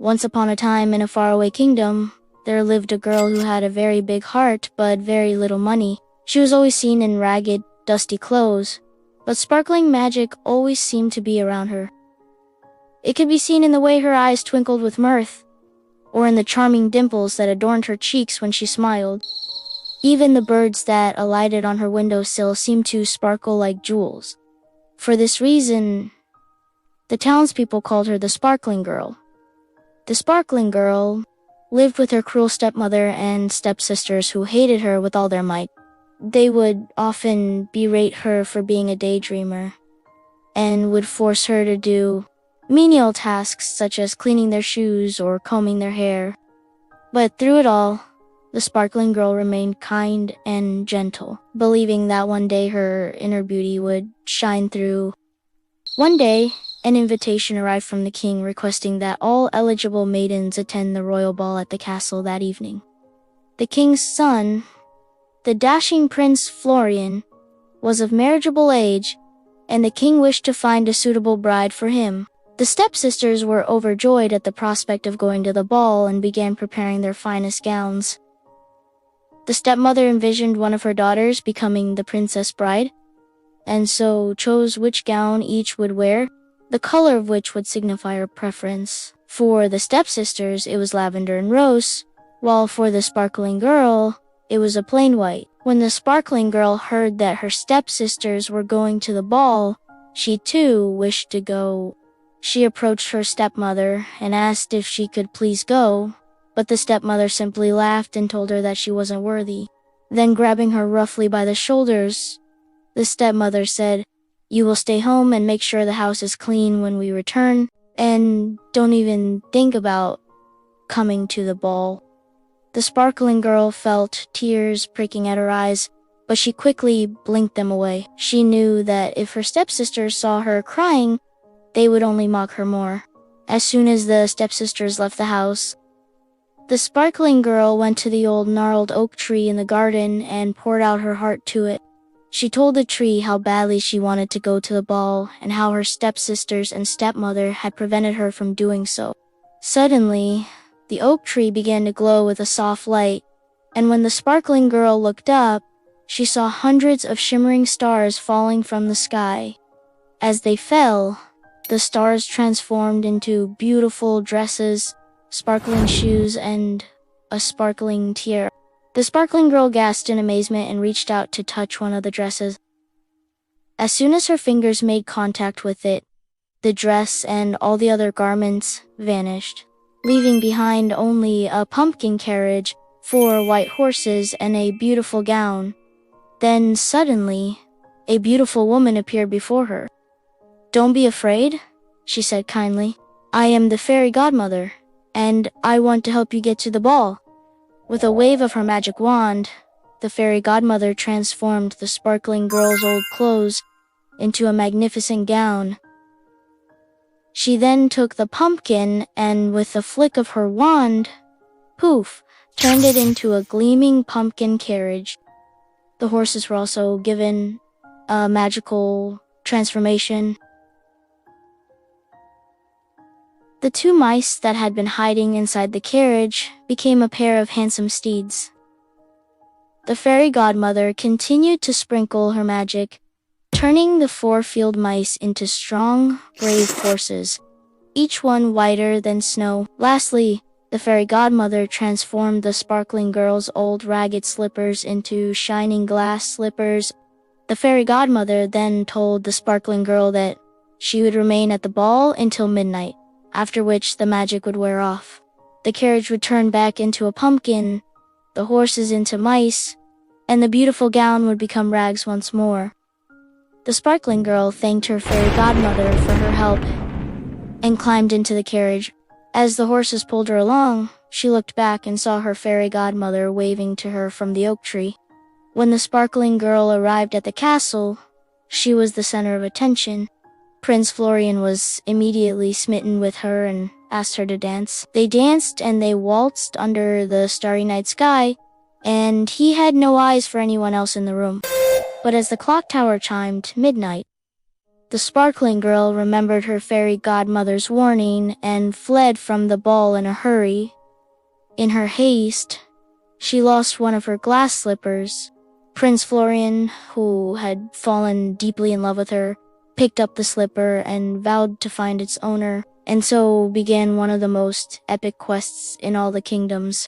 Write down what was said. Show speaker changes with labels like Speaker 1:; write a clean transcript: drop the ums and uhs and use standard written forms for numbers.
Speaker 1: Once upon a time in a faraway kingdom, there lived a girl who had a very big heart but very little money. She was always seen in ragged, dusty clothes, but sparkling magic always seemed to be around her. It could be seen in the way her eyes twinkled with mirth, or in the charming dimples that adorned her cheeks when she smiled. Even the birds that alighted on her windowsill seemed to sparkle like jewels. For this reason, the townspeople called her the Sparkling Girl. The Sparkling Girl lived with her cruel stepmother and stepsisters who hated her with all their might. They would often berate her for being a daydreamer and would force her to do menial tasks such as cleaning their shoes or combing their hair. But through it all, the Sparkling Girl remained kind and gentle, believing that one day her inner beauty would shine through. One day, an invitation arrived from the king requesting that all eligible maidens attend the royal ball at the castle that evening. The king's son, the dashing Prince Florian, was of marriageable age, and the king wished to find a suitable bride for him. The stepsisters were overjoyed at the prospect of going to the ball and began preparing their finest gowns. The stepmother envisioned one of her daughters becoming the princess bride, and so chose which gown each would wear, the color of which would signify her preference. For the stepsisters, it was lavender and rose, while for the Sparkling Girl, it was a plain white. When the Sparkling Girl heard that her stepsisters were going to the ball, she too wished to go. She approached her stepmother and asked if she could please go, but the stepmother simply laughed and told her that she wasn't worthy. Then grabbing her roughly by the shoulders, the stepmother said, "You will stay home and make sure the house is clean when we return, and don't even think about coming to the ball." The Sparkling Girl felt tears pricking at her eyes, but she quickly blinked them away. She knew that if her stepsisters saw her crying, they would only mock her more. As soon as the stepsisters left the house, the Sparkling Girl went to the old gnarled oak tree in the garden and poured out her heart to it. She told the tree how badly she wanted to go to the ball and how her stepsisters and stepmother had prevented her from doing so. Suddenly, the oak tree began to glow with a soft light, and when the Sparkling Girl looked up, she saw hundreds of shimmering stars falling from the sky. As they fell, the stars transformed into beautiful dresses, sparkling shoes, and a sparkling tiara. The Sparkling Girl gasped in amazement and reached out to touch one of the dresses. As soon as her fingers made contact with it, the dress and all the other garments vanished, leaving behind only a pumpkin carriage, 4 white horses, and a beautiful gown. Then suddenly, a beautiful woman appeared before her. "Don't be afraid," she said kindly. "I am the Fairy Godmother, and I want to help you get to the ball." With a wave of her magic wand, the Fairy Godmother transformed the Sparkling Girl's old clothes into a magnificent gown. She then took the pumpkin and, with a flick of her wand, poof, turned it into a gleaming pumpkin carriage. The horses were also given a magical transformation. The 2 mice that had been hiding inside the carriage became a pair of handsome steeds. The Fairy Godmother continued to sprinkle her magic, turning the 4 field mice into strong, brave horses, each one whiter than snow. Lastly, the Fairy Godmother transformed the Sparkling Girl's old ragged slippers into shining glass slippers. The Fairy Godmother then told the Sparkling Girl that she would remain at the ball until midnight, after which the magic would wear off. The carriage would turn back into a pumpkin, the horses into mice, and the beautiful gown would become rags once more. The Sparkling Girl thanked her Fairy Godmother for her help and climbed into the carriage. As the horses pulled her along, she looked back and saw her Fairy Godmother waving to her from the oak tree. When the Sparkling Girl arrived at the castle, she was the center of attention. Prince Florian was immediately smitten with her and asked her to dance. They danced and they waltzed under the starry night sky, and he had no eyes for anyone else in the room. But as the clock tower chimed midnight, The sparkling girl remembered her fairy godmother's warning and fled from the ball in a hurry. In her haste, she lost one of her glass slippers. Prince Florian, who had fallen deeply in love with her, picked up the slipper and vowed to find its owner, and so began one of the most epic quests in all the kingdoms.